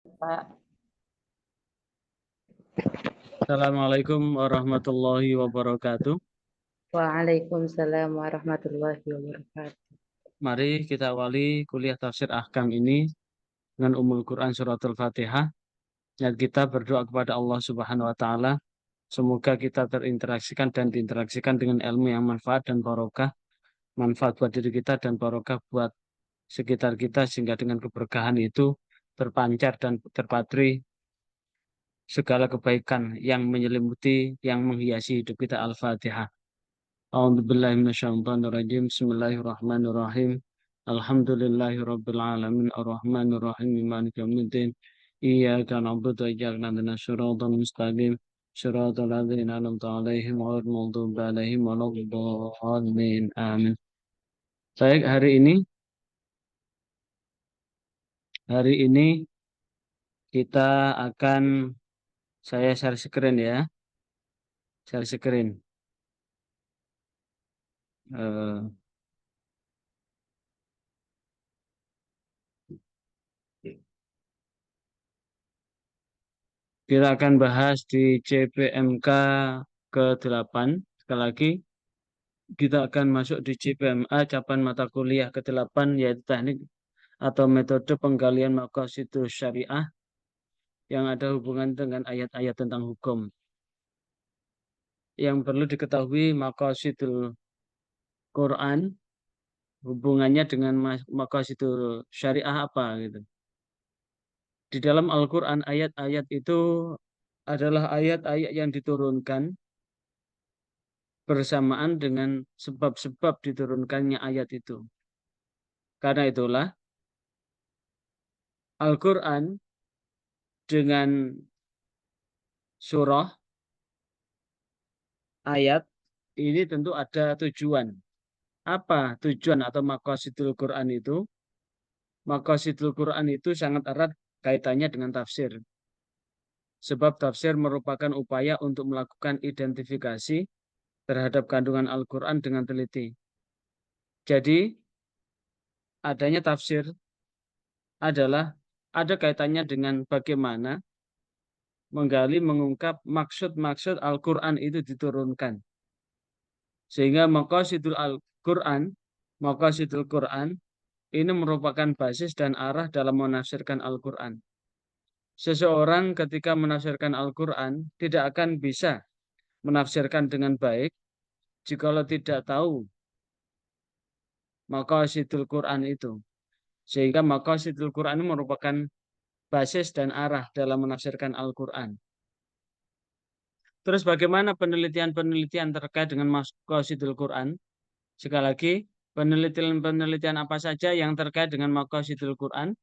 Pak. Assalamualaikum warahmatullahi wabarakatuh. Waalaikumsalam warahmatullahi wabarakatuh. Mari kita awali kuliah tafsir ahkam ini dengan Ummul Quran Suratul Fatihah. Dan kita berdoa kepada Allah Subhanahu wa Ta'ala. Semoga kita terinteraksikan dan diinteraksikan dengan ilmu yang manfaat dan barokah. Manfaat buat diri kita dan barokah buat sekitar kita, sehingga dengan keberkahan itu terpancar dan terpatri segala kebaikan yang menyelimuti, yang menghiasi hidup kita. Al-Fatihah. A'udzubillahi minasyaitonirrajim. Bismillahirrahmanirrahim. Alhamdulillahirabbil alamin arrahmanir rahim maliki yaumiddin. Iyyaka na'budu wa iyyaka nasta'in shiratal mustaqim shiratal ladzina an'amta 'alaihim ghairil maghdubi 'alaihim waladdallin. Amin. Baik, hari ini kita akan saya share screen ya. Share screen. Eh, kita akan bahas di CPMK ke-8. Sekali lagi, kita akan masuk di CPMA capaian mata kuliah ke-8, yaitu teknik atau metode penggalian maqasidus syariah yang ada hubungan dengan ayat-ayat tentang hukum. Yang perlu diketahui, maqasidul Quran hubungannya dengan maqasidul syariah apa gitu. Di dalam Al-Quran, ayat-ayat itu adalah ayat-ayat yang diturunkan bersamaan dengan sebab-sebab diturunkannya ayat itu. Karena itulah Al-Quran dengan surah, ayat, ini tentu ada tujuan. Apa tujuan atau maqasidul Quran itu? Maqasidul Quran itu sangat erat kaitannya dengan tafsir. Sebab tafsir merupakan upaya untuk melakukan identifikasi terhadap kandungan Al-Quran dengan teliti. Jadi, adanya tafsir adalah ada kaitannya dengan bagaimana menggali, mengungkap maksud-maksud Al-Quran itu diturunkan. Sehingga maqasidul Quran ini merupakan basis dan arah dalam menafsirkan Al-Quran. Seseorang ketika menafsirkan Al-Quran tidak akan bisa menafsirkan dengan baik jikalau tidak tahu maqasidul Quran itu. Sehingga maqasidul Quran ini merupakan basis dan arah dalam menafsirkan Al-Quran. Terus bagaimana penelitian-penelitian terkait dengan maqasidul Quran? Sekali lagi, penelitian-penelitian apa saja yang terkait dengan maqasidul Quran?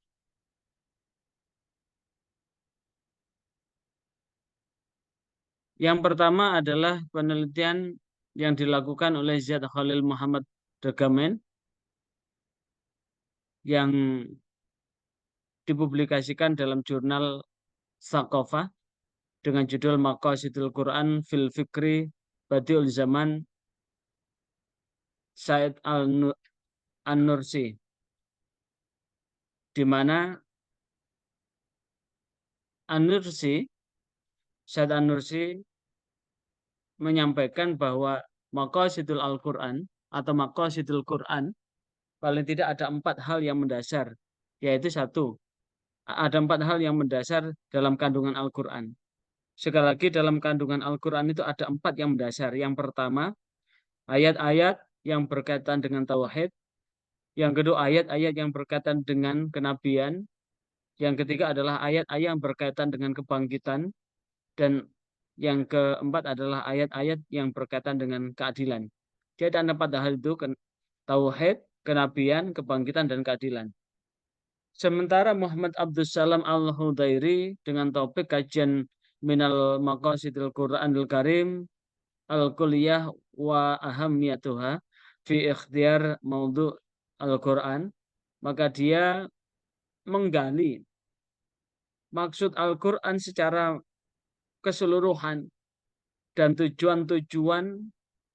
Yang pertama adalah penelitian yang dilakukan oleh Ziyad Khalil Muhammad Degamen yang dipublikasikan dalam jurnal Thaqafah dengan judul Maqasidul Quran fil Fikri Badiul Zaman Said An-Nursi, di mana An-Nursi, Said An-Nursi menyampaikan bahwa Maqasidul Al-Quran atau Maqasidul Quran paling tidak ada 4 hal yang mendasar, yaitu satu, ada 4 hal yang mendasar dalam kandungan Al-Quran. Sekali lagi, dalam kandungan Al-Quran itu ada 4 yang mendasar. Yang pertama, ayat-ayat yang berkaitan dengan tauhid. Yang kedua, ayat-ayat yang berkaitan dengan kenabian. Yang ketiga adalah ayat-ayat yang berkaitan dengan kebangkitan. Dan yang keempat adalah ayat-ayat yang berkaitan dengan keadilan. Jadi ada 4 hal itu, tauhid, kenabian, kebangkitan, dan keadilan. Sementara Muhammad Abdus Salam Al-Hudairi dengan topik kajian Minal Maqasidil Quranil Karim Al-Kulliyah wa Ahamiyatuha fi Ikhtiar Maudhu Al-Quran, maka dia menggali maksud Al-Quran secara keseluruhan dan tujuan-tujuan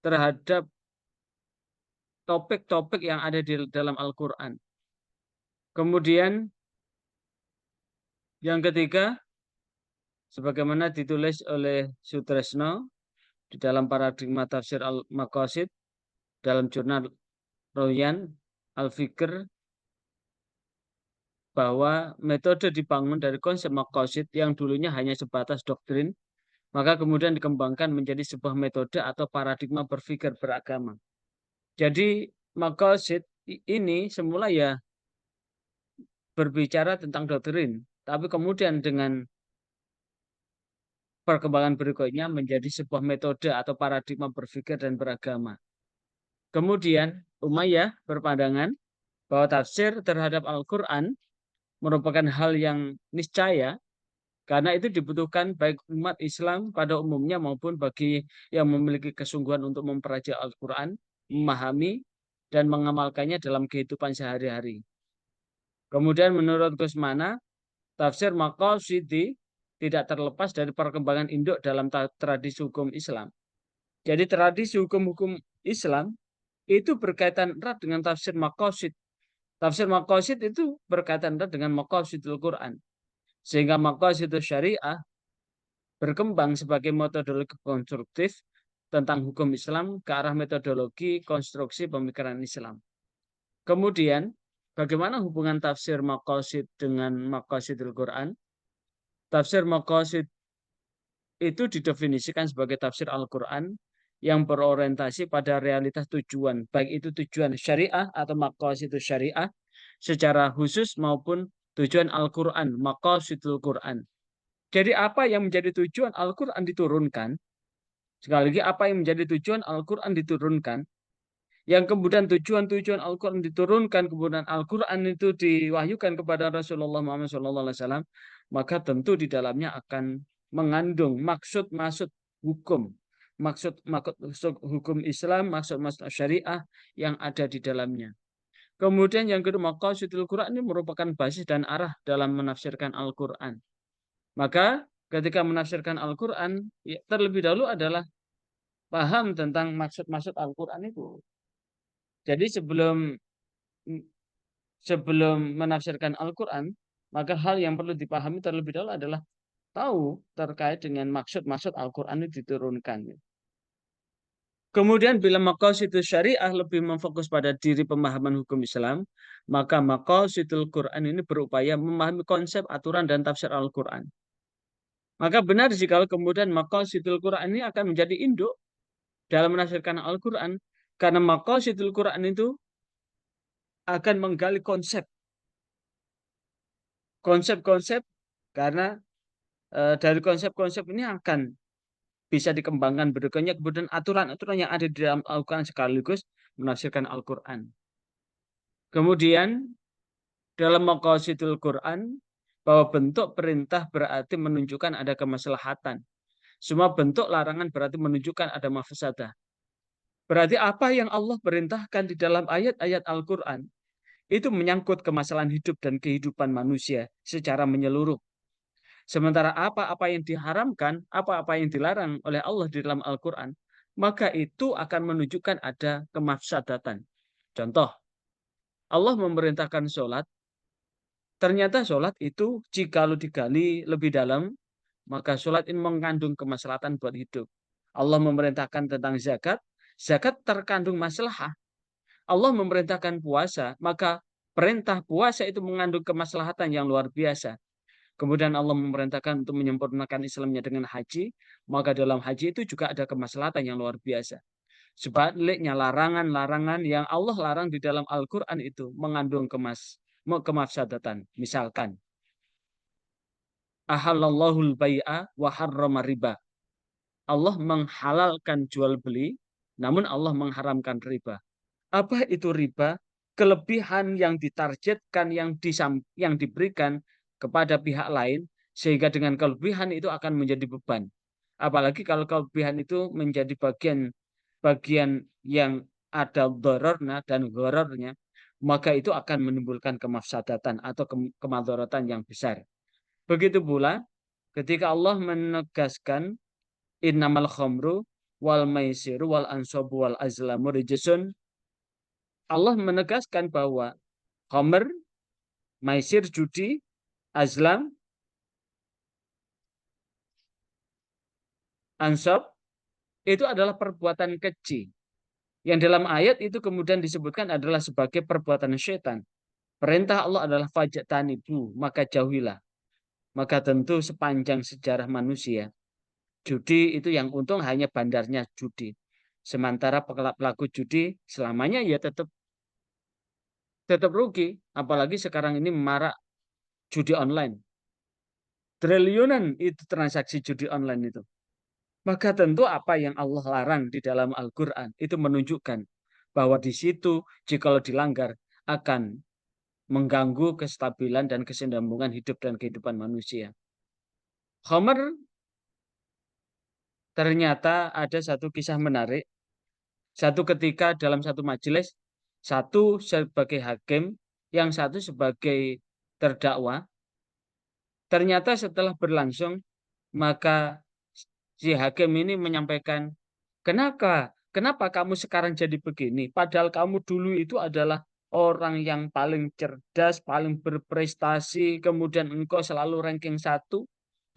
terhadap topik-topik yang ada di dalam Al-Quran. Kemudian Yang ketiga, sebagaimana ditulis oleh Sutresno di dalam paradigma tafsir al-maqasid dalam jurnal Royan Al-Fikr, bahwa metode dibangun dari konsep maqasid yang dulunya hanya sebatas doktrin, maka kemudian dikembangkan menjadi sebuah metode atau paradigma berpikir beragama. Jadi maqasid ini semula ya berbicara tentang doktrin, tapi kemudian dengan perkembangan berikutnya menjadi sebuah metode atau paradigma berpikir dan beragama. Kemudian Umayyah berpandangan bahwa tafsir terhadap Al-Quran merupakan hal yang niscaya karena itu dibutuhkan baik umat Islam pada umumnya maupun bagi yang memiliki kesungguhan untuk mempelajari Al-Quran, memahami, dan mengamalkannya dalam kehidupan sehari-hari. Kemudian menurut Kusmana, tafsir maqasidi tidak terlepas dari perkembangan induk dalam tradisi hukum Islam. Jadi tradisi hukum-hukum Islam itu berkaitan erat dengan tafsir maqasid. Tafsir maqasid itu berkaitan erat dengan maqasidul Quran. Sehingga maqasidul syariah berkembang sebagai metodologi konstruktif tentang hukum Islam ke arah metodologi konstruksi pemikiran Islam. Kemudian, bagaimana hubungan tafsir maqasid dengan maqasidul Quran? Tafsir maqasid itu didefinisikan sebagai tafsir Al-Quran yang berorientasi pada realitas tujuan, baik itu tujuan syariah atau maqasidul syariah secara khusus maupun tujuan Al-Quran, maqasidul Quran. Jadi apa yang menjadi tujuan Al-Quran diturunkan, sekali lagi apa yang menjadi tujuan Al-Quran diturunkan, yang kemudian tujuan-tujuan Al-Quran diturunkan, kemudian Al-Quran itu diwahyukan kepada Rasulullah Muhammad SAW, maka tentu di dalamnya akan mengandung maksud-maksud hukum, maksud hukum Islam, maksud-maksud syariah yang ada di dalamnya. Kemudian yang kedua, maqasidul Quran ini merupakan basis dan arah dalam menafsirkan Al-Quran. Maka ketika menafsirkan Al-Quran, ya, terlebih dahulu adalah paham tentang maksud-maksud Al-Quran itu. Jadi sebelum menafsirkan Al-Quran, maka hal yang perlu dipahami terlebih dahulu adalah tahu terkait dengan maksud-maksud Al-Quran itu diturunkan. Kemudian bila maqasidul syariah lebih memfokus pada diri pemahaman hukum Islam, maka maqasidul Quran ini berupaya memahami konsep, aturan, dan tafsir Al-Quran. Maka benar jika kemudian maqasidul Quran ini akan menjadi induk dalam menafsirkan Al-Quran, karena maqasidul Quran itu akan menggali konsep-konsep karena dari konsep-konsep ini akan bisa dikembangkan berikutnya, kemudian aturan-aturan yang ada di dalam Al-Quran sekaligus menafsirkan Al-Quran. Kemudian dalam maqasidul Quran, bahwa bentuk perintah berarti menunjukkan ada kemaslahatan. Semua bentuk larangan berarti menunjukkan ada mafsadah. Berarti apa yang Allah perintahkan di dalam ayat-ayat Al-Quran itu menyangkut kemaslahan hidup dan kehidupan manusia secara menyeluruh. Sementara apa-apa yang diharamkan, apa-apa yang dilarang oleh Allah di dalam Al-Quran, maka itu akan menunjukkan ada kemafsadatan. Contoh, Allah memerintahkan sholat, ternyata sholat itu jika digali lebih dalam, maka sholat ini mengandung kemaslahatan buat hidup. Allah memerintahkan tentang zakat, zakat terkandung maslahah. Allah memerintahkan puasa, maka perintah puasa itu mengandung kemaslahatan yang luar biasa. Kemudian Allah memerintahkan untuk menyempurnakan Islamnya dengan haji, maka dalam haji itu juga ada kemaslahatan yang luar biasa. Sebaliknya larangan-larangan yang Allah larang di dalam Al-Quran itu mengandung kemafsadatan. Misalkan, ahallallahul bai'a wa harrama riba. Allah menghalalkan jual beli, namun Allah mengharamkan riba. Apa itu riba? Kelebihan yang ditargetkan, yang diberikan kepada pihak lain, sehingga dengan kelebihan itu akan menjadi beban. Apalagi kalau kelebihan itu menjadi bagian yang ada dorornya dan gorornya, maka itu akan menimbulkan kemafsadatan atau kemadharatan yang besar. Begitu pula ketika Allah menegaskan innamal khamru wal maisiru wal ansabu wal azlamu rijsun, Allah menegaskan bahwa khamr, maisir, judi, azlam ansab itu adalah perbuatan keji. Yang dalam ayat itu kemudian disebutkan adalah sebagai perbuatan syaitan. Perintah Allah adalah fajtanibu, maka jauhilah. Maka tentu sepanjang sejarah manusia, judi itu yang untung hanya bandarnya judi. Sementara pelaku judi selamanya ya tetap rugi. Apalagi sekarang ini marak judi online. Triliunan itu transaksi judi online itu. Maka tentu apa yang Allah larang di dalam Al-Quran itu menunjukkan bahwa di situ jikalau dilanggar akan mengganggu kestabilan dan kesinambungan hidup dan kehidupan manusia. Homer ternyata ada satu kisah menarik. Satu ketika dalam satu majelis, satu sebagai hakim, yang satu sebagai terdakwa. Ternyata setelah berlangsung, maka si hakim ini menyampaikan, kenapa kamu sekarang jadi begini? Padahal kamu dulu itu adalah orang yang paling cerdas, paling berprestasi, kemudian engkau selalu ranking 1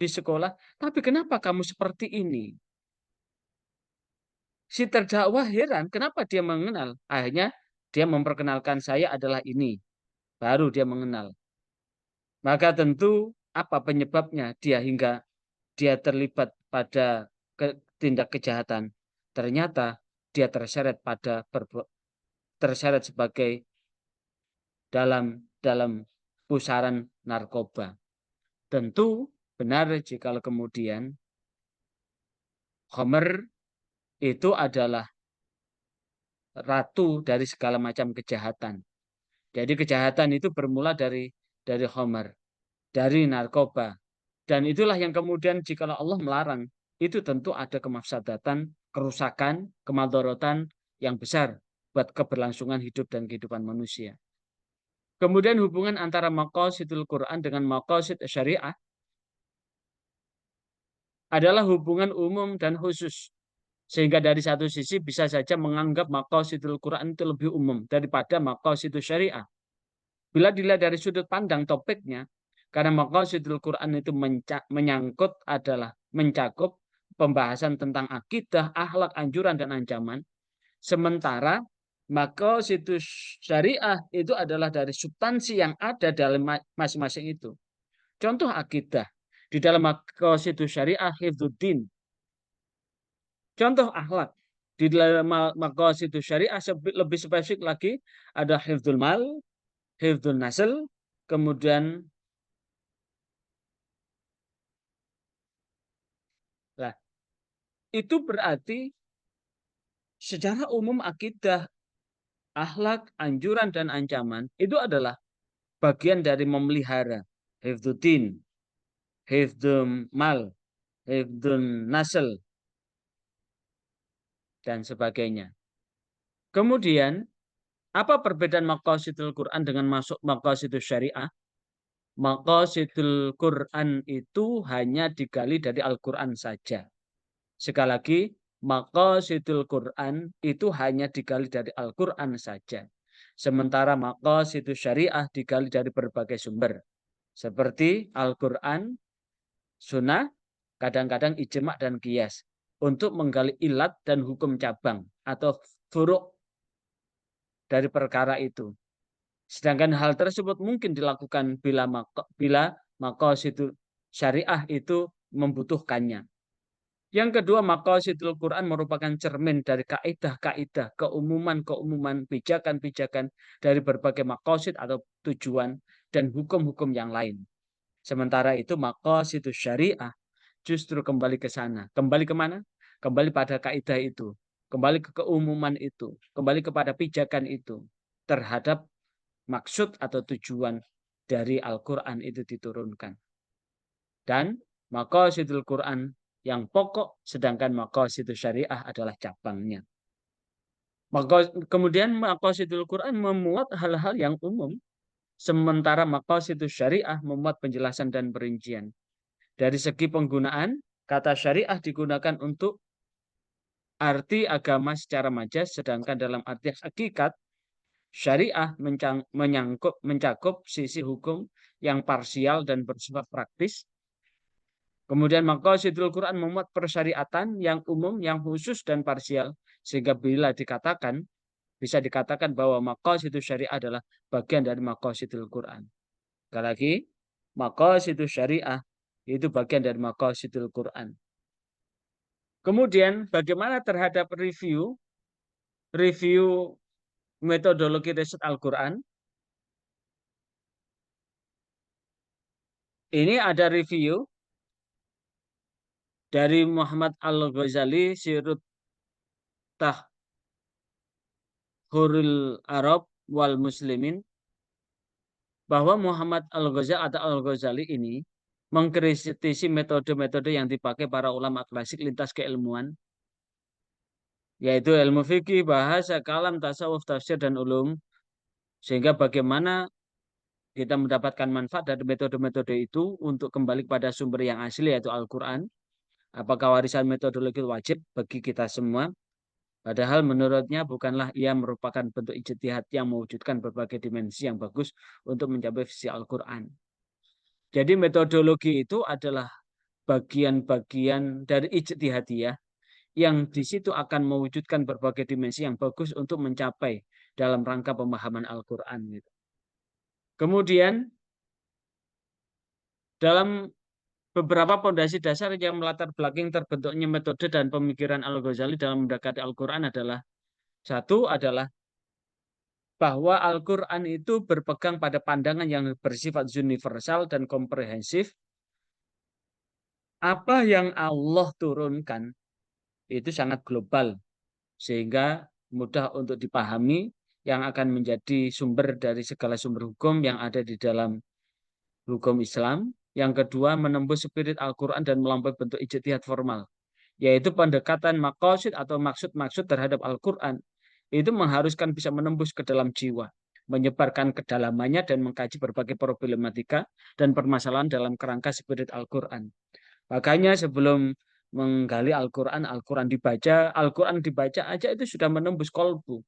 di sekolah. Tapi kenapa kamu seperti ini? Si terdakwa heran, kenapa dia mengenal? Akhirnya dia memperkenalkan, saya adalah ini. Baru dia mengenal. Maka tentu apa penyebabnya hingga dia terlibat pada tindak kejahatan. Ternyata dia terseret sebagai dalam pusaran narkoba. Tentu benar jika kemudian Homer itu adalah ratu dari segala macam kejahatan. Jadi kejahatan itu bermula dari Homer, dari narkoba. Dan itulah yang kemudian jika Allah melarang, itu tentu ada kemafsadatan, kerusakan, kemadharatan yang besar buat keberlangsungan hidup dan kehidupan manusia. Kemudian hubungan antara maqasidul Quran dengan maqasid syariah adalah hubungan umum dan khusus. Sehingga dari satu sisi bisa saja menganggap maqasidul Quran itu lebih umum daripada maqasidul syariah. Bila dilihat dari sudut pandang topiknya, karena maqasidul Quran itu mencakup pembahasan tentang akidah, akhlak, anjuran, dan ancaman. Sementara maqasidul syariah itu adalah dari substansi yang ada dalam masing-masing itu. Contoh akidah. Di dalam maqasidul syariah, hifdzuddin. Contoh akhlak. Di dalam maqasidul syariah lebih spesifik lagi ada hifdzul mal, hifdzul nasl, kemudian itu berarti secara umum akidah, akhlak, anjuran, dan ancaman itu adalah bagian dari memelihara hifdzuddin, hifdzul mal, hifdzul nasl, dan sebagainya. Kemudian, apa perbedaan maqasidul Quran dengan maqasidul syariah? Maqasidul Quran itu hanya digali dari Al-Quran saja. Sekali lagi, maqasidul Quran itu hanya digali dari Al-Quran saja. Sementara maqasidul syariah digali dari berbagai sumber. Seperti Al-Quran, Sunnah, kadang-kadang ijma' dan qiyas. Untuk menggali ilat dan hukum cabang atau furuk dari perkara itu. Sedangkan hal tersebut mungkin dilakukan bila maqasidul syariah itu membutuhkannya. Yang kedua, maqasidul Quran merupakan cermin dari kaidah-kaidah, keumuman-keumuman, pijakan-pijakan dari berbagai maqasid atau tujuan dan hukum-hukum yang lain. Sementara itu maqasidul syariah justru kembali ke sana. Kembali kemana? Kembali pada kaidah itu. Kembali ke keumuman itu. Kembali kepada pijakan itu. Terhadap maksud atau tujuan dari Al-Quran itu diturunkan. Dan maqasidul Quran yang pokok, sedangkan maqasidul syariah adalah cabangnya. Kemudian maqasidul Quran memuat hal-hal yang umum, sementara maqasidul syariah memuat penjelasan dan perincian. Dari segi penggunaan, kata syariah digunakan untuk arti agama secara majas, sedangkan dalam arti hakikat, syariah mencakup sisi hukum yang parsial dan bersifat praktis, Kemudian maqasidul Quran memuat persyariatan yang umum, yang khusus dan parsial, sehingga bila dikatakan bisa dikatakan bahwa maqasidul syariah adalah bagian dari maqasidul Quran. Sekali lagi, maqasidul syariah itu bagian dari maqasidul Quran. Kemudian bagaimana terhadap review metodologi riset Al-Quran? Ini ada review dari Muhammad Al-Ghazali, Sirut Tahhuril Arab wal Muslimin, bahwa Muhammad Al-Ghazali atau Al-Ghazali ini mengkritisi metode-metode yang dipakai para ulama klasik lintas keilmuan, yaitu ilmu fikih, bahasa, kalam, tasawuf, tafsir, dan ulum, sehingga bagaimana kita mendapatkan manfaat dari metode-metode itu untuk kembali pada sumber yang asli, yaitu Al-Quran. Apakah warisan metodologi wajib bagi kita semua? Padahal menurutnya bukanlah ia merupakan bentuk ijtihad yang mewujudkan berbagai dimensi yang bagus untuk mencapai visi Al-Quran. Jadi metodologi itu adalah bagian-bagian dari ijtihadiyah yang di situ akan mewujudkan berbagai dimensi yang bagus untuk mencapai dalam rangka pemahaman Al-Quran. Kemudian dalam beberapa pondasi dasar yang melatar belakangi terbentuknya metode dan pemikiran Al-Ghazali dalam mendekati Al-Quran adalah, satu adalah bahwa Al-Quran itu berpegang pada pandangan yang bersifat universal dan komprehensif. Apa yang Allah turunkan itu sangat global, sehingga mudah untuk dipahami, yang akan menjadi sumber dari segala sumber hukum yang ada di dalam hukum Islam. Yang kedua, menembus spirit Al-Quran dan melampaui bentuk ijtihad formal, yaitu pendekatan maqasid atau maksud-maksud terhadap Al-Quran. Itu mengharuskan bisa menembus ke dalam jiwa, menyebarkan kedalamannya dan mengkaji berbagai problematika dan permasalahan dalam kerangka spirit Al-Quran. Makanya sebelum menggali Al-Quran, Al-Quran dibaca aja itu sudah menembus kolbu.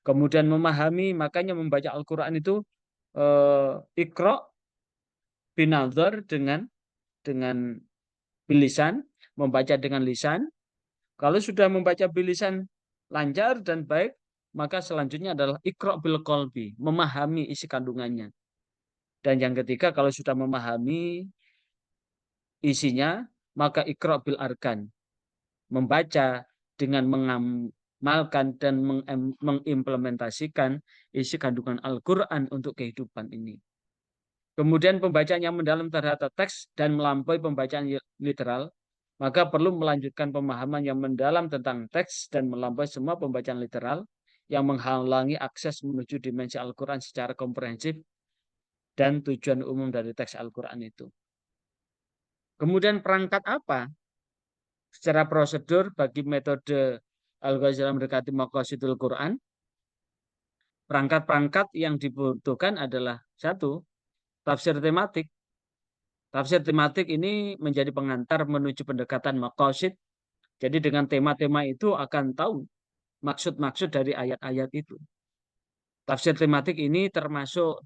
Kemudian memahami, makanya membaca Al-Quran itu Iqra binadhar dengan bilisan, membaca dengan lisan. Kalau sudah membaca bilisan lancar dan baik, maka selanjutnya adalah Iqra bil qalbi, memahami isi kandungannya. Dan yang ketiga, kalau sudah memahami isinya, maka Iqra bil arkan, membaca dengan mengamalkan dan mengimplementasikan isi kandungan Al-Quran untuk kehidupan ini. Kemudian pembacaan yang mendalam terhadap teks dan melampaui pembacaan literal, maka perlu melanjutkan pemahaman yang mendalam tentang teks dan melampaui semua pembacaan literal yang menghalangi akses menuju dimensi Al-Quran secara komprehensif dan tujuan umum dari teks Al-Quran itu. Kemudian perangkat apa secara prosedur bagi metode Al-Ghazali mendekati maqasidul Quran? Perangkat-perangkat yang dibutuhkan adalah satu, tafsir tematik. Tafsir tematik ini menjadi pengantar menuju pendekatan maqasid. Jadi dengan tema-tema itu akan tahu maksud-maksud dari ayat-ayat itu. Tafsir tematik ini termasuk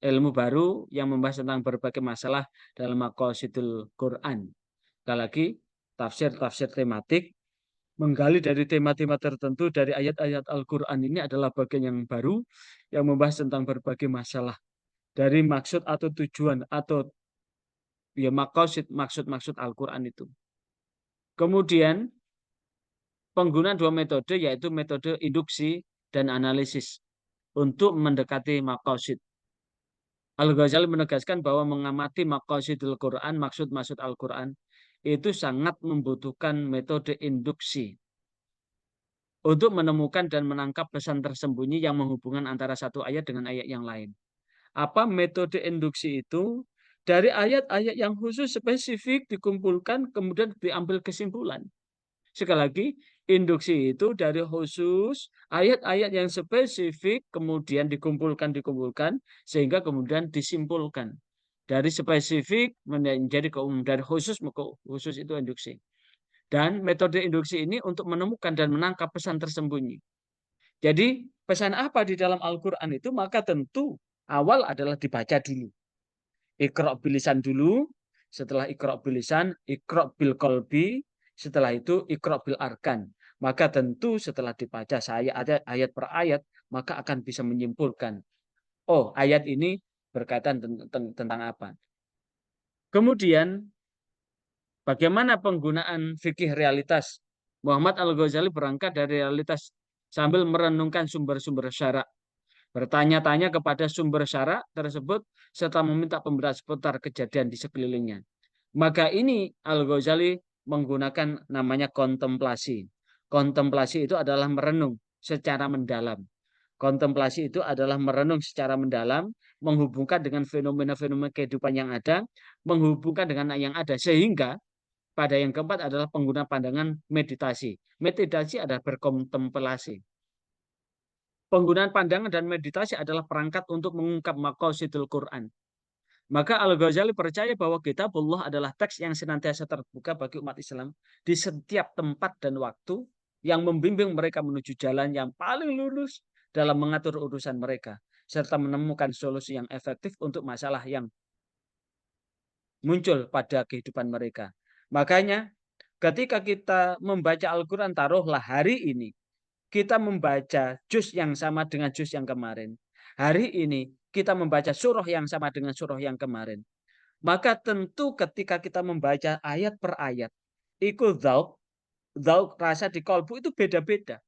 ilmu baru yang membahas tentang berbagai masalah dalam maqasidul Quran. Sekali lagi, tafsir tematik menggali dari tema-tema tertentu dari ayat-ayat Al-Quran ini adalah bagian yang baru yang membahas tentang berbagai masalah dari maksud atau tujuan atau ya maksud-maksud Al-Quran itu. Kemudian penggunaan dua metode, yaitu metode induksi dan analisis untuk mendekati maqasid. Al-Ghazali menegaskan bahwa mengamati maqasidul Quran, maksud-maksud Al-Quran, itu sangat membutuhkan metode induksi untuk menemukan dan menangkap pesan tersembunyi yang menghubungkan antara satu ayat dengan ayat yang lain. Apa metode induksi itu? Dari ayat-ayat yang khusus spesifik dikumpulkan, kemudian diambil kesimpulan. Sekali lagi, induksi itu dari khusus ayat-ayat yang spesifik, kemudian dikumpulkan, sehingga kemudian disimpulkan. Dari spesifik menjadi dari khusus itu induksi. Dan metode induksi ini untuk menemukan dan menangkap pesan tersembunyi. Jadi pesan apa di dalam Al-Quran itu? Maka tentu awal adalah dibaca dulu. Iqra' bilisan dulu, setelah iqra' bil lisan, iqra' bil qalbi, setelah itu iqra' bil arkan. Maka tentu setelah dibaca ayat per ayat, maka akan bisa menyimpulkan, oh ayat ini berkaitan tentang apa. Kemudian bagaimana penggunaan fikih realitas? Muhammad Al-Ghazali berangkat dari realitas sambil merenungkan sumber-sumber syara. Bertanya-tanya kepada sumber syara tersebut serta meminta pembenaran seputar kejadian di sekelilingnya. Maka ini Al-Ghazali menggunakan namanya kontemplasi. Kontemplasi itu adalah merenung secara mendalam. Kontemplasi itu adalah merenung secara mendalam, menghubungkan dengan fenomena-fenomena kehidupan yang ada, menghubungkan dengan yang ada, sehingga pada yang keempat adalah pengguna pandangan meditasi. Meditasi adalah berkontemplasi. Penggunaan pandangan dan meditasi adalah perangkat untuk mengungkap maqasidul Quran. Maka Al-Ghazali percaya bahwa kitabullah adalah teks yang senantiasa terbuka bagi umat Islam di setiap tempat dan waktu, yang membimbing mereka menuju jalan yang paling lurus dalam mengatur urusan mereka, serta menemukan solusi yang efektif untuk masalah yang muncul pada kehidupan mereka. Makanya ketika kita membaca Al-Quran, taruhlah hari ini kita membaca juz yang sama dengan juz yang kemarin. Hari ini kita membaca surah yang sama dengan surah yang kemarin. Maka tentu ketika kita membaca ayat per ayat, ikut zauk rasa di kolbu itu beda-beda.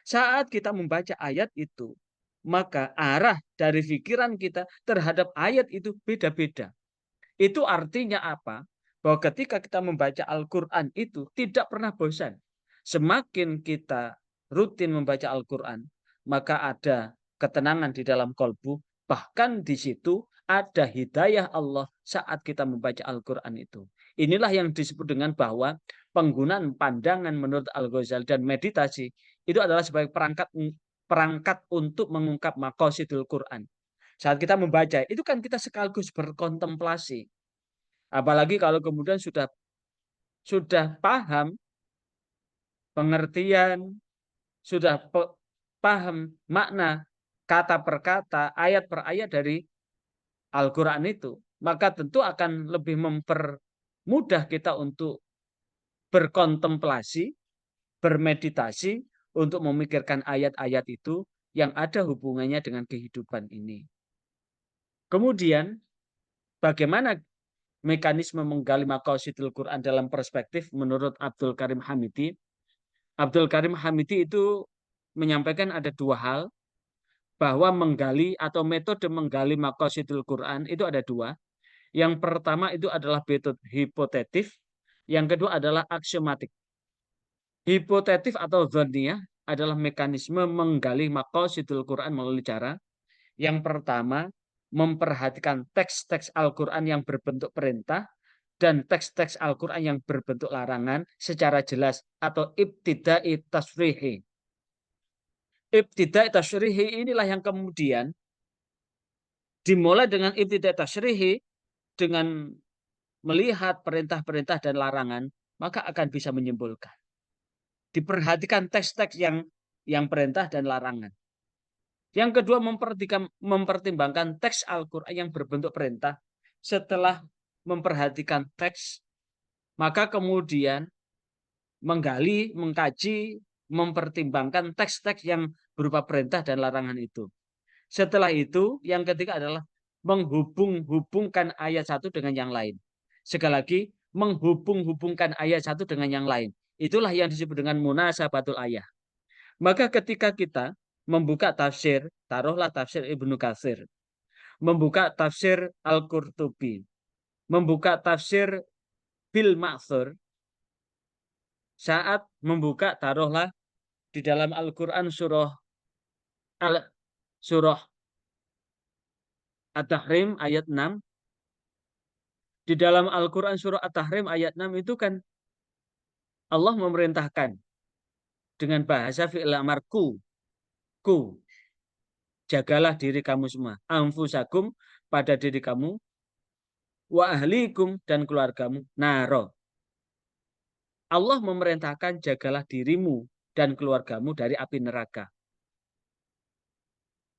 Saat kita membaca ayat itu, maka arah dari pikiran kita terhadap ayat itu beda-beda. Itu artinya apa? Bahwa ketika kita membaca Al-Quran itu tidak pernah bosan. Semakin kita rutin membaca Al-Quran, maka ada ketenangan di dalam kolbu. Bahkan di situ ada hidayah Allah saat kita membaca Al-Quran itu. Inilah yang disebut dengan bahwa penggunaan pandangan menurut Al-Ghazali dan meditasi itu adalah sebagai perangkat untuk mengungkap maqasidul Quran. Saat kita membaca, itu kan kita sekaligus berkontemplasi. Apalagi kalau kemudian sudah paham pengertian, sudah paham makna kata per kata, ayat per ayat dari Al-Quran itu, maka tentu akan lebih mempermudah kita untuk berkontemplasi, bermeditasi, untuk memikirkan ayat-ayat itu yang ada hubungannya dengan kehidupan ini. Kemudian, bagaimana mekanisme menggali maqasidul Quran dalam perspektif menurut Abdul Karim Hamidi? Abdul Karim Hamidi itu menyampaikan ada dua hal, bahwa menggali atau metode menggali maqasidul Quran itu ada dua. Yang pertama itu adalah metode hipotetif, yang kedua adalah aksiomatik. Hipotetif atau dzanniyah adalah mekanisme menggali maqasidul Quran melalui cara yang pertama, memperhatikan teks-teks Al-Quran yang berbentuk perintah dan teks-teks Al-Quran yang berbentuk larangan secara jelas atau ibtida'i tasrihi. Ibtida'i tasrihi inilah yang kemudian dimulai dengan ibtida'i tasrihi, dengan melihat perintah-perintah dan larangan, maka akan bisa menyimpulkan. Diperhatikan teks-teks yang perintah dan larangan. Yang kedua, mempertimbangkan teks Al-Quran yang berbentuk perintah. Setelah memperhatikan teks, maka kemudian menggali, mengkaji, mempertimbangkan teks-teks yang berupa perintah dan larangan itu. Setelah itu, yang ketiga adalah menghubung-hubungkan ayat satu dengan yang lain. Sekali lagi, menghubung-hubungkan ayat satu dengan yang lain. Itulah yang disebut dengan munasabatul ayah. Maka ketika kita membuka tafsir, taruhlah tafsir Ibnu Katsir, membuka tafsir Al-Qurtubi, membuka tafsir Bil Ma'thur, saat membuka taruhlah di dalam Al-Quran surah At-Tahrim ayat 6. Di dalam Al-Quran surah At-Tahrim ayat 6 itu kan Allah memerintahkan dengan bahasa fi'il amar ku, jagalah diri kamu semua, anfusakum, pada diri kamu, wa ahlikum, dan keluargamu, naro. Allah memerintahkan jagalah dirimu dan keluargamu dari api neraka.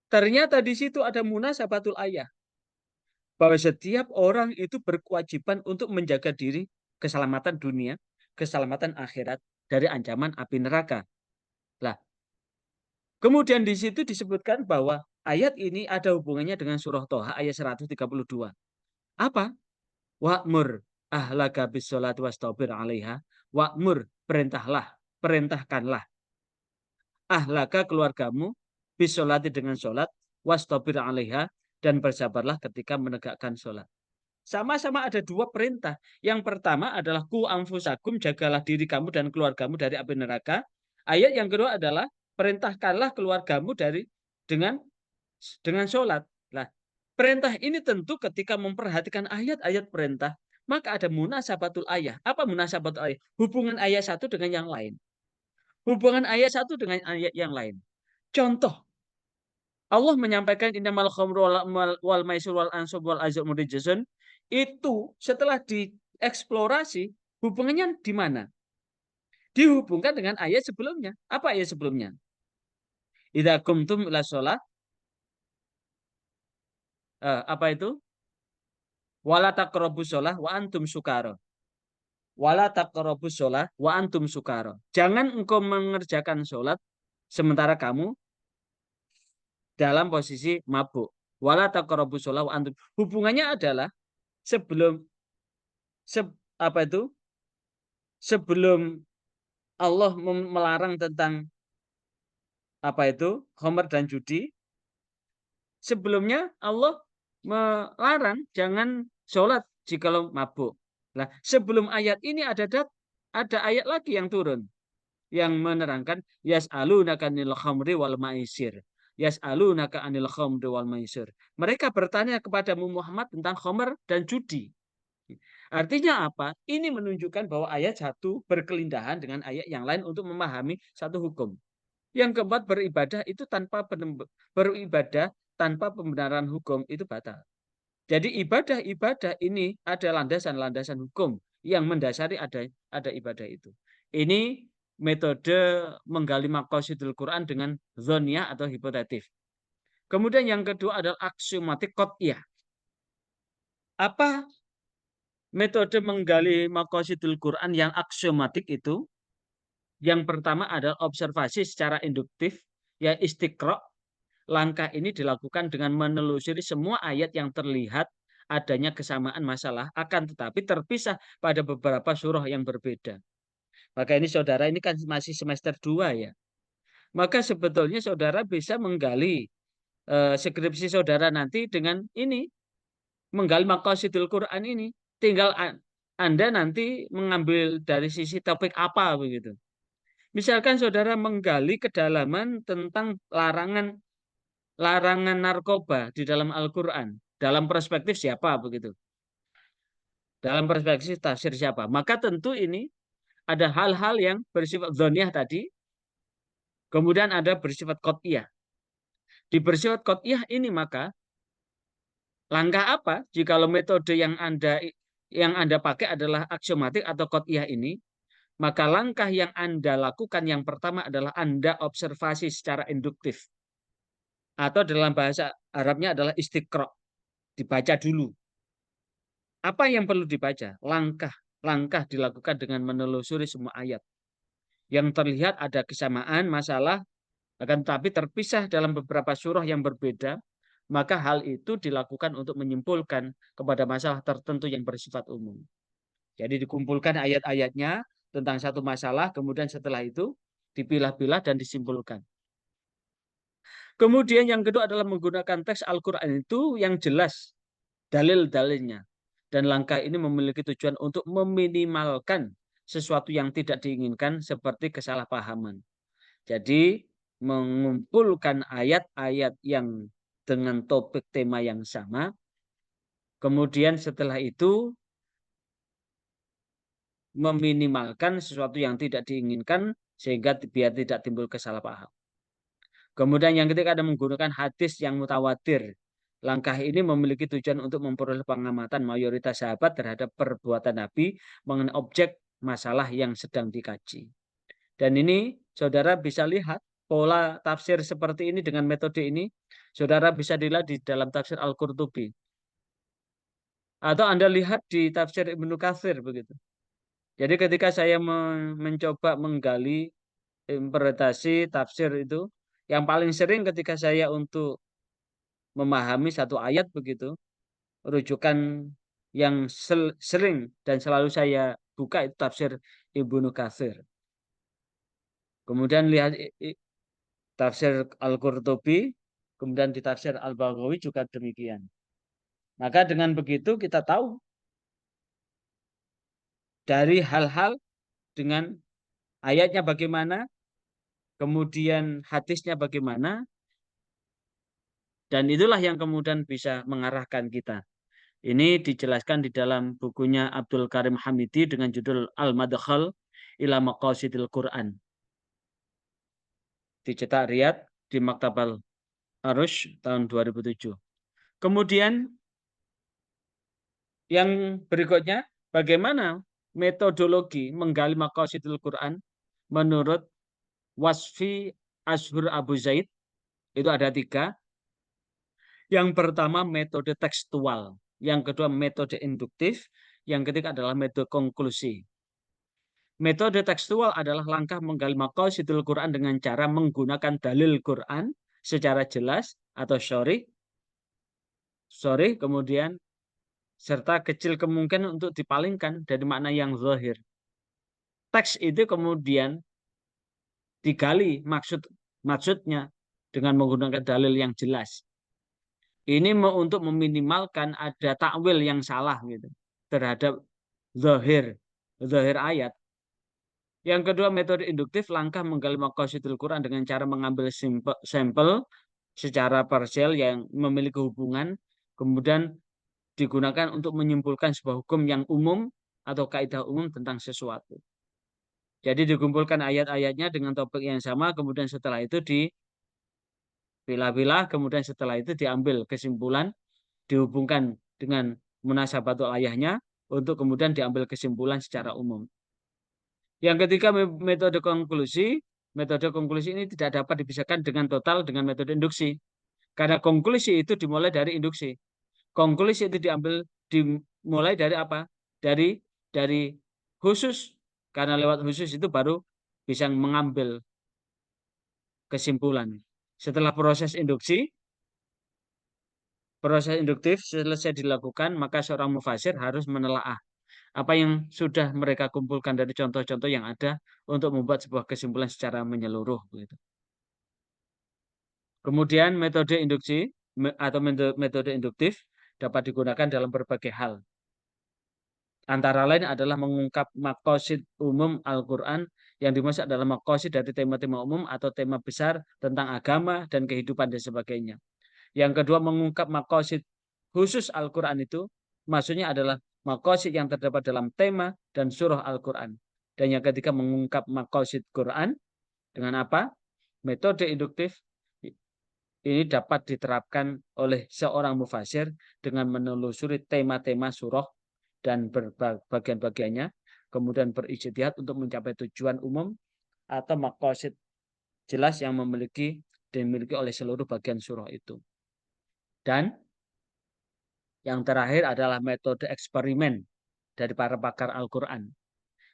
Ternyata di situ ada munasabatul ayah, bahwa setiap orang itu berkewajiban untuk menjaga diri, keselamatan dunia, keselamatan akhirat dari ancaman api neraka. Lah, kemudian di situ disebutkan bahwa ayat ini ada hubungannya dengan surah Toha ayat 132. Apa? Wa'mur ahlaka bis-sholati wastabir 'alaiha. Wa'mur, perintahkanlah ahlaka keluargamu bis-sholati dengan sholat wastabir 'alaiha dan bersabarlah ketika menegakkan sholat. Sama-sama ada dua perintah. Yang pertama adalah ku anfusakum, jagalah diri kamu dan keluargamu dari api neraka. Ayat yang kedua adalah perintahkanlah keluargamu dengan sholat. Nah, perintah ini tentu ketika memperhatikan ayat-ayat perintah, maka ada munasabatul ayat. Apa munasabatul ayat? Hubungan ayat satu dengan yang lain. Hubungan ayat satu dengan ayat yang lain. Contoh, Allah menyampaikan innamal khamru wal maisir wal ansab wal azlam rijsun. Itu setelah dieksplorasi hubungannya di mana? Dihubungkan dengan ayat sebelumnya. Apa ayat sebelumnya? Idza qumtum ila shalah, apa itu? Wala taqrabus shalah wa antum sukara. Wala taqrabus shalah wa antum sukara. Jangan engkau mengerjakan sholat sementara kamu dalam posisi mabuk. Wala taqrabus shalah wa antum. Hubungannya adalah sebelum apa itu? Sebelum Allah melarang tentang apa itu? Khamr dan judi, sebelumnya Allah melarang jangan sholat jikalau mabuk. Nah, sebelum ayat ini ada ayat lagi yang turun yang menerangkan yas'alunaka 'anil khamri wal maisir. Yas'alunaka 'anil khamri wal maisir. Mereka bertanya kepadamu Muhammad tentang khamr dan judi. Artinya apa? Ini menunjukkan bahwa ayat satu berkelindahan dengan ayat yang lain untuk memahami satu hukum. Yang keempat, beribadah tanpa pembenaran hukum itu batal. Jadi ibadah-ibadah ini ada landasan-landasan hukum yang mendasari ada ibadah itu. Ini metode menggali maqasidul Quran dengan zoniyah atau hipotetif. Kemudian yang kedua adalah aksiomatik qot'iyah. Apa metode menggali maqasidul Quran yang aksiomatik itu? Yang pertama adalah observasi secara induktif, ya istiqra'. Langkah ini dilakukan dengan menelusuri semua ayat yang terlihat adanya kesamaan masalah, akan tetapi terpisah pada beberapa surah yang berbeda. Maka ini saudara, ini kan masih semester 2 ya. Maka sebetulnya saudara bisa menggali skripsi saudara nanti dengan ini, menggali maqasidul Quran ini. Tinggal Anda nanti mengambil dari sisi topik apa begitu. Misalkan saudara menggali kedalaman tentang larangan narkoba di dalam Al-Quran. Dalam perspektif siapa begitu? Dalam perspektif tafsir siapa? Maka tentu ini ada hal-hal yang bersifat dzoniyah tadi, kemudian ada bersifat qot'iyah. Di bersifat qot'iyah ini maka langkah apa jika metode yang Anda pakai adalah aksiomatik atau qot'iyah ini? Maka langkah yang Anda lakukan yang pertama adalah Anda observasi secara induktif. Atau dalam bahasa Arabnya adalah istiqra'. Dibaca dulu. Apa yang perlu dibaca? Langkah dilakukan dengan menelusuri semua ayat. Yang terlihat ada kesamaan masalah, akan tetapi terpisah dalam beberapa surah yang berbeda, maka hal itu dilakukan untuk menyimpulkan kepada masalah tertentu yang bersifat umum. Jadi dikumpulkan ayat-ayatnya tentang satu masalah, kemudian setelah itu dipilah-pilah dan disimpulkan. Kemudian yang kedua adalah menggunakan teks Al-Quran itu yang jelas dalil-dalilnya. Dan langkah ini memiliki tujuan untuk meminimalkan sesuatu yang tidak diinginkan seperti kesalahpahaman. Jadi mengumpulkan ayat-ayat yang dengan topik tema yang sama. Kemudian setelah itu meminimalkan sesuatu yang tidak diinginkan sehingga biar tidak timbul kesalahpahaman. Kemudian yang ketiga ada menggunakan hadis yang mutawatir. Langkah ini memiliki tujuan untuk memperoleh pengamatan mayoritas sahabat terhadap perbuatan Nabi mengenai objek masalah yang sedang dikaji. Dan ini saudara bisa lihat pola tafsir seperti ini dengan metode ini. Saudara bisa dilihat di dalam tafsir Al-Qurtubi. Atau Anda lihat di tafsir Ibnu Katsir begitu. Jadi ketika saya mencoba menggali interpretasi tafsir itu, yang paling sering ketika saya untuk memahami satu ayat begitu, rujukan yang sering dan selalu saya buka itu tafsir Ibnu Katsir. Kemudian lihat tafsir Al-Qurtubi, kemudian di tafsir Al-Baghawi juga demikian. Maka dengan begitu kita tahu dari hal-hal dengan ayatnya bagaimana, kemudian hadisnya bagaimana, dan itulah yang kemudian bisa mengarahkan kita. Ini dijelaskan di dalam bukunya Abdul Karim Hamidi dengan judul Al-Madkhal ila Maqasidil Quran. Dicetak Riyadh di Maktabal Arush tahun 2007. Kemudian yang berikutnya, bagaimana metodologi menggali Maqasidil Quran menurut Wasfi Ashur Abu Zaid? Itu ada 3. Yang pertama metode tekstual, yang kedua metode induktif, yang ketiga adalah metode konklusi. Metode tekstual adalah langkah menggali maqasidul Quran dengan cara menggunakan dalil Quran secara jelas atau syarih, kemudian serta kecil kemungkinan untuk dipalingkan dari makna yang zahir. Teks itu kemudian digali maksudnya dengan menggunakan dalil yang jelas. Ini untuk meminimalkan ada takwil yang salah gitu terhadap zahir ayat. Yang kedua, metode induktif, langkah menggali maqasidul Quran dengan cara mengambil sampel secara parsial yang memiliki hubungan, kemudian digunakan untuk menyimpulkan sebuah hukum yang umum atau kaidah umum tentang sesuatu. Jadi dikumpulkan ayat-ayatnya dengan topik yang sama, kemudian setelah itu dipilah-pilah, kemudian setelah itu diambil kesimpulan, dihubungkan dengan munasabatul ayahnya untuk kemudian diambil kesimpulan secara umum. Yang ketiga, metode konklusi. Metode konklusi ini tidak dapat dipisahkan dengan total dengan metode induksi. Karena konklusi itu dimulai dari induksi. Konklusi itu dimulai dari apa? Dari khusus. Karena lewat khusus itu baru bisa mengambil kesimpulan. Setelah proses induktif selesai dilakukan, maka seorang mufasir harus menelaah apa yang sudah mereka kumpulkan dari contoh-contoh yang ada untuk membuat sebuah kesimpulan secara menyeluruh. Kemudian metode induksi atau metode induktif dapat digunakan dalam berbagai hal. Antara lain adalah mengungkap maqasid umum Al-Quran yang dimaksud adalah maqasid dari tema-tema umum atau tema besar tentang agama dan kehidupan dan sebagainya. Yang kedua, mengungkap maqasid khusus Al-Quran itu maksudnya adalah maqasid yang terdapat dalam tema dan surah Al-Quran. Dan yang ketiga, mengungkap maqasid Quran dengan apa? Metode induktif ini dapat diterapkan oleh seorang mufasir dengan menelusuri tema-tema surah dan bagian-bagiannya, kemudian berijtihad untuk mencapai tujuan umum atau maqasid jelas yang dimiliki oleh seluruh bagian surah itu. Dan yang terakhir adalah metode eksperimen dari para pakar Al-Quran.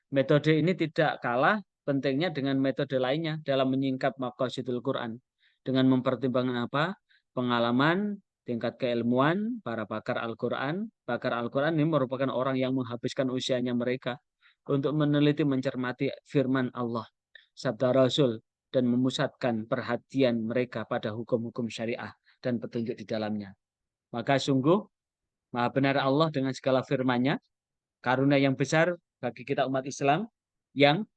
Metode ini tidak kalah pentingnya dengan metode lainnya dalam menyingkap maqasidul Quran. Dengan mempertimbangkan apa? Pengalaman, tingkat keilmuan para pakar Al-Quran. Pakar Al-Quran ini merupakan orang yang menghabiskan usianya mereka untuk meneliti, mencermati firman Allah, sabda Rasul, dan memusatkan perhatian mereka pada hukum-hukum syariah dan petunjuk di dalamnya. Maka sungguh Maha benar Allah dengan segala firman-Nya, karunia yang besar bagi kita umat Islam yang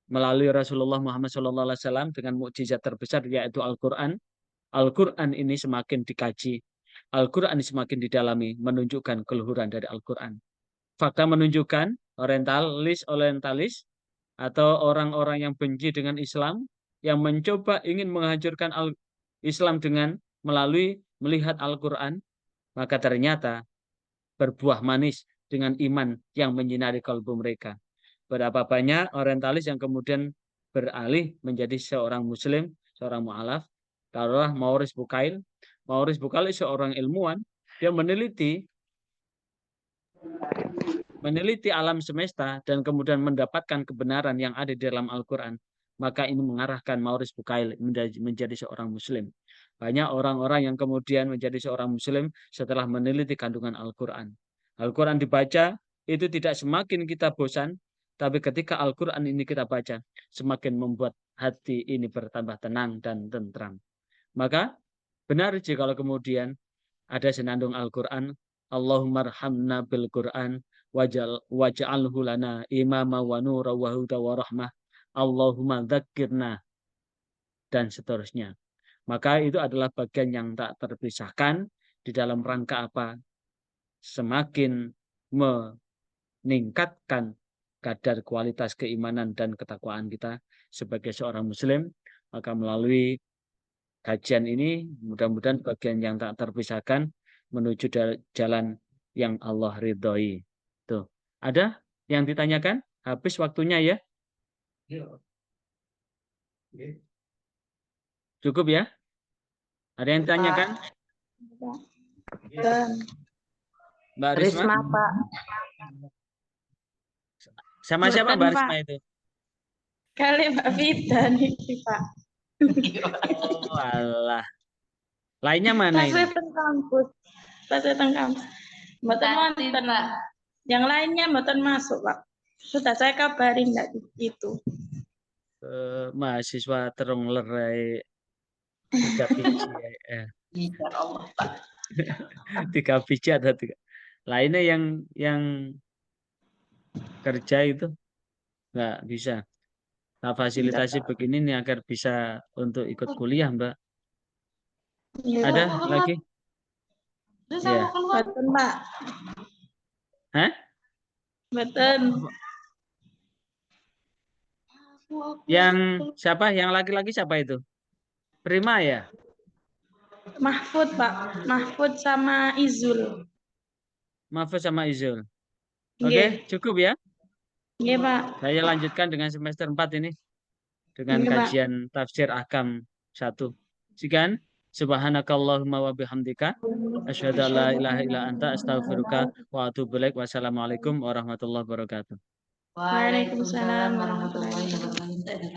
melalui Rasulullah Muhammad SAW dengan mukjizat terbesar yaitu Al-Quran. Al-Quran ini semakin dikaji, Al-Quran ini semakin didalami, menunjukkan keluhuran dari Al-Quran. Fakta menunjukkan orientalis atau orang-orang yang benci dengan Islam, yang mencoba ingin menghancurkan Islam dengan melalui melihat Al-Quran, maka ternyata berbuah manis dengan iman yang menyinari kalbu mereka. Berapa banyak orientalis yang kemudian beralih menjadi seorang muslim, seorang mu'alaf. Taruhlah Maurice Bucaille. Maurice Bucaille seorang ilmuwan, dia meneliti meneliti alam semesta dan kemudian mendapatkan kebenaran yang ada di dalam Al-Quran, maka ini mengarahkan Maurice Bucaille menjadi seorang Muslim. Banyak orang-orang yang kemudian menjadi seorang Muslim setelah meneliti kandungan Al-Quran. Al-Quran dibaca, itu tidak semakin kita bosan, tapi ketika Al-Quran ini kita baca, semakin membuat hati ini bertambah tenang dan tentram. Maka benar jika kalau kemudian ada senandung Al-Quran, Allahumma arhamna bil Quran waj'alhu lana imama wa nura wa huda wa rahmah. Allahumma dzakirna dan seterusnya. Maka itu adalah bagian yang tak terpisahkan di dalam rangka apa? Semakin meningkatkan kadar kualitas keimanan dan ketakwaan kita sebagai seorang Muslim, maka melalui kajian ini mudah-mudahan bagian yang tak terpisahkan menuju jalan yang Allah ridhoi. Tuh. Ada yang ditanyakan? Habis waktunya ya? Cukup ya? Ada yang ditanyakan? Mbak Risma? Risma, Pak. Sama siapa Mbak Risma itu? Kali Mbak Vida nih, Pak. Oh, alah. Lainnya mana ini? Pas datang kampus. Mboten wonten, Pak. Yang lainnya mboten masuk, Pak. Sudah saya kabarin enggak itu. Mahasiswa terung lerai 3 biji. Allah, Pak. 3 biji atau 3. Lainnya yang kerja itu nggak bisa. Nah, fasilitasi begini nih agar bisa untuk ikut kuliah, Mbak. Ada lagi? Ya. Betul, Pak. Hah? Betul. Yang siapa? Yang laki-laki siapa itu? Prima ya? Mahfud, Pak. Mahfud sama Izul. Mahfud sama Izul. Oke, cukup ya? Iya, Pak. Saya lanjutkan dengan semester 4 ini. Dengan kajian tafsir Ahkam 1. Sekian. Subhanakallahumma wa bihamdika asyhadu an la ilaha illa anta astaghfiruka wa atubu ilaik. Wassalamualaikum warahmatullahi wabarakatuh. Waalaikumsalam warahmatullahi wabarakatuh.